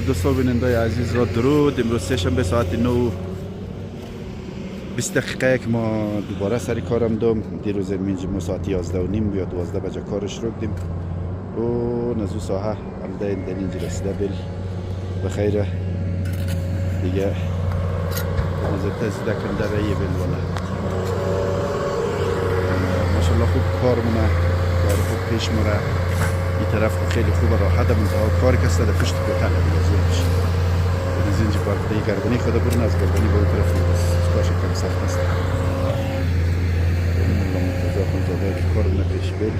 دوستان و بیننده عزیز را درود. امروز سه‌شنبه ساعت 9 20 دقیقه که ما دوباره سر کارم دوم. دیروز منج ما ساعت 11 و نیم یا 12 بجه کارش رو کردیم و نزو ساعه عمده این دنینج رسیده بل بخیره دیگه نزد تزده کنده رایی بل والا ماشالله خوب کار مونه، کار خوب پیش مره. این طرف خیلی خوب راحت منتها کاری که است در پشت کوتاه دیگه زورش از اینجا برای گردنی خدا برون از گردنی به اون طرف کارش کم سخت است. مولا مرتضی خانزاده کار مونه پیش بل.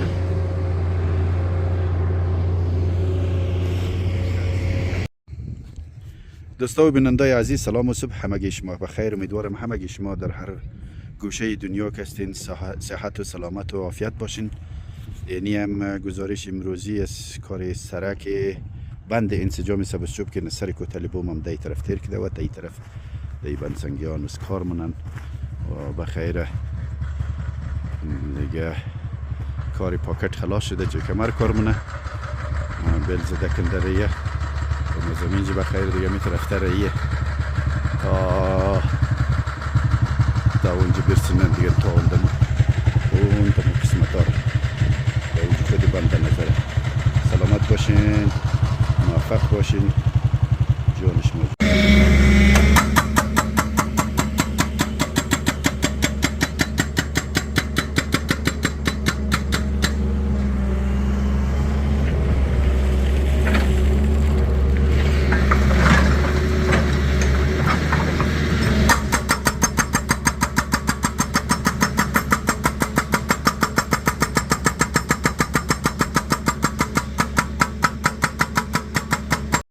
دوستا و بیننده عزیز سلام و صبح همگی شما بخیر. امیدوارم همگی شما در هر گوشه دنیا که هستین صحت و سلامت و عافیت باشین. یعنی هم گزارش امروزی از کار سرک بند انسجام سبزچوب که سر کوتل بوم هم دی طرف تیر کده و دی طرف دی بند سنگیان از کار منن و بخیر دیگه کاری پاکت خلاص شده جو کمر کار منه بل زده کنده ریه و مزمینجی بخیر دیگه می طرف تر ریه تا اونجا برسنن دیگه تا اون قسمت داره خیلی بنده نظره. سلامت باشین، موفق باشین، جان شما